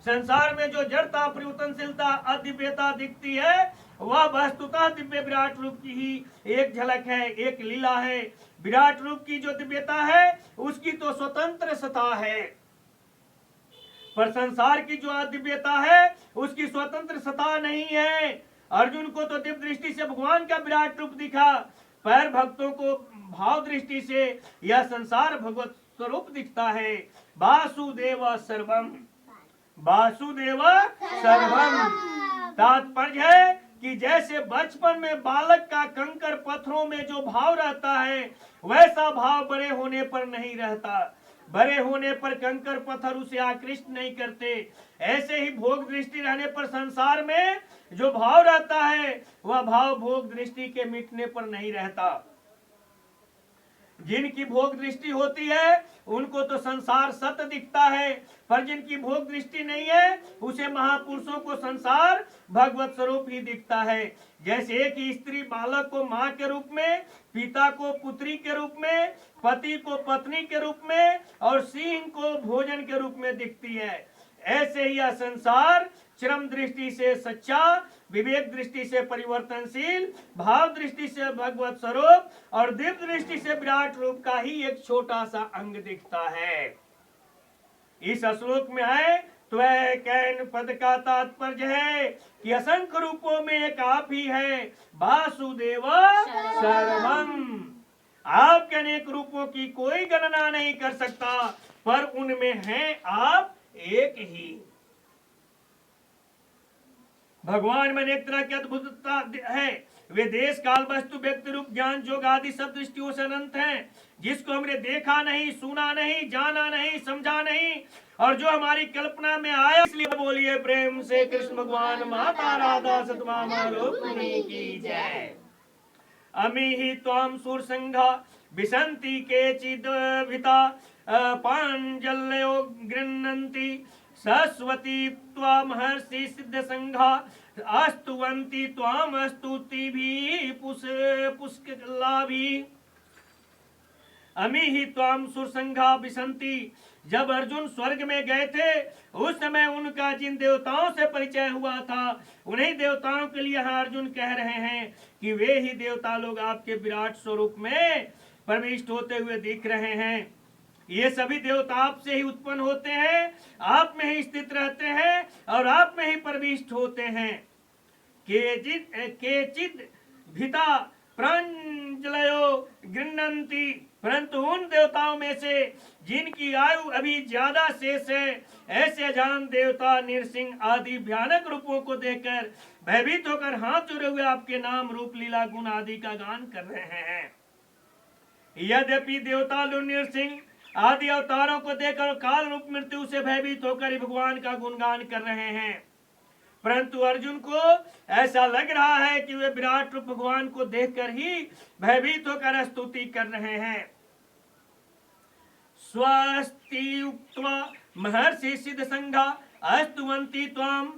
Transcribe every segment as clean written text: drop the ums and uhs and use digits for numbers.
संसार में जो जड़ता, परिवर्तनशीलता, अदिव्यता दिखती है, वह वस्तुतः दिव्य विराट रूप की ही एक झलक है, एक लीला है। विराट रूप की जो दिव्यता है उसकी तो स्वतंत्र सत्ता है, पर संसार की जो अदिव्यता है उसकी स्वतंत्र सत्ता नहीं है। अर्जुन को तो दिव्य दृष्टि से भगवान का विराट रूप दिखा, पर भक्तों को भाव दृष्टि से यह संसार भगवत स्वरूप दिखता है। वासुदेव सर्वम, वासुदेव सर्वम। तात्पर्य है कि जैसे बचपन में बालक का कंकर पत्थरों में जो भाव रहता है, वैसा भाव बड़े होने पर नहीं रहता। बड़े होने पर कंकर पत्थर उसे आकृष्ट नहीं करते। ऐसे ही भोग दृष्टि रहने पर संसार में जो भाव रहता है, वह भाव भोग दृष्टि के मिटने पर नहीं रहता। जिनकी भोग दृष्टि होती है उनको तो संसार सत्य दिखता है, पर जिनकी भोग दृष्टि नहीं है उसे महापुरुषों को संसार भगवत स्वरूप ही दिखता है। जैसे एक ही स्त्री बालक को माँ के रूप में, पिता को पुत्री के रूप में, पति को पत्नी के रूप में और सिंह को भोजन के रूप में दिखती है, ऐसे ही यह संसार श्रम दृष्टि से सच्चा, विवेक दृष्टि से परिवर्तनशील, भाव दृष्टि से भगवत स्वरूप और दिव्य दृष्टि से विराट रूप का ही एक छोटा सा अंग दिखता है। इस श्लोक में है त्वय कैन पद का तात्पर्य है कि असंख्य रूपों में एक आप ही है, वासुदेव सर्वम। आपके अनेक रूपों की कोई गणना नहीं कर सकता, पर उनमें है आप एक ही। भगवान में अनेक तरह की अद्भुतता है। वे देश काल वस्तु व्यक्ति रूप ज्ञान योग आदि सब दृष्टियों से अनंत हैं, जिसको हमने देखा नहीं, सुना नहीं, जाना नहीं, समझा नहीं और जो हमारी कल्पना में आया। इसलिए बोलिए प्रेम से कृष्ण भगवान माता राधा सतमामा रुक्मिणी की जय। अमी ही त्वाम सुर संघा विसंति के चिद्भिता पांजल्यो गृह्णन्ति सरस्वती त्वा महर्षि सिद्ध संघा अस्तुवन्ति त्वाम स्तुति भी पुष्कलाभि। अमी ही त्वाम सुरसंघा विसंति। जब अर्जुन स्वर्ग में गए थे उस समय उनका जिन देवताओं से परिचय हुआ था, उन्हीं देवताओं के लिए यहाँ अर्जुन कह रहे हैं कि वे ही देवता लोग आपके विराट स्वरूप में प्रविष्ट होते हुए दिख रहे हैं। ये सभी देवता आपसे ही उत्पन्न होते हैं, आप में ही स्थित रहते हैं और आप में ही प्रविष्ट होते हैं। केचिद भिता प्रांजलयो गृह्णन्ति। परंतु उन देवताओं में से जिनकी आयु अभी ज्यादा शेष है, ऐसे अजान देवता नृसिंह आदि भयानक रूपों को देखकर भयभीत होकर हाथ जोड़े हुए आपके नाम रूप लीला गुण आदि का गान कर रहे हैं। यद्यपि देवता नृसिंह आदि अवतारों को देखकर काल रूप मृत्यु से भयभीत होकर भगवान का गुणगान कर रहे हैं, परंतु अर्जुन को ऐसा लग रहा है कि वे विराट रूप भगवान को देखकर ही भयभीत होकर स्तुति कर रहे हैं। स्वस्ति उक्त्वा महर्षि सिद्ध संघा अस्तुवन्ति त्वाम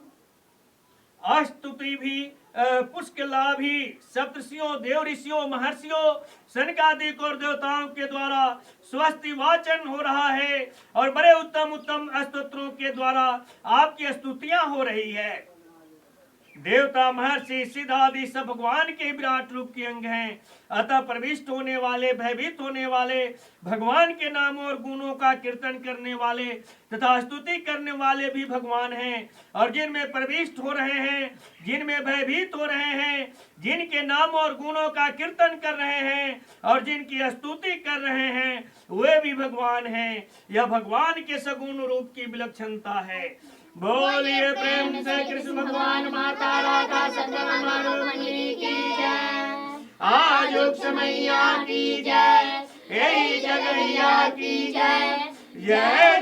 अस्तुति भी पुष्कलाभि। सप्तर्षियों, देव ऋषियों, महर्षियों, सनकादिक और देवताओं के द्वारा स्वस्ति वाचन हो रहा है और बड़े उत्तम उत्तम स्तोत्रों के द्वारा आपकी स्तुतियां हो रही है। देवता, महर्षि, सिद्ध आदि सब भगवान के विराट रूप के अंग हैं, अतः प्रविष्ट होने वाले, भयभीत होने वाले, भगवान के नामों और गुणों का कीर्तन करने वाले तथा स्तुति करने वाले भी भगवान हैं। और जिनमें प्रविष्ट हो रहे हैं, जिनमें भयभीत हो रहे हैं, जिनके नामों और गुणों का कीर्तन कर रहे हैं और जिनकी स्तुति कर रहे हैं, वे भी भगवान हैं। यह भगवान के सगुण रूप की विलक्षणता है। बोलिए प्रेम से कृष्ण भगवान माता राधा सतमामा रुक्मिणी की जय। आज मैया की जय, यही जगैया की जय। जय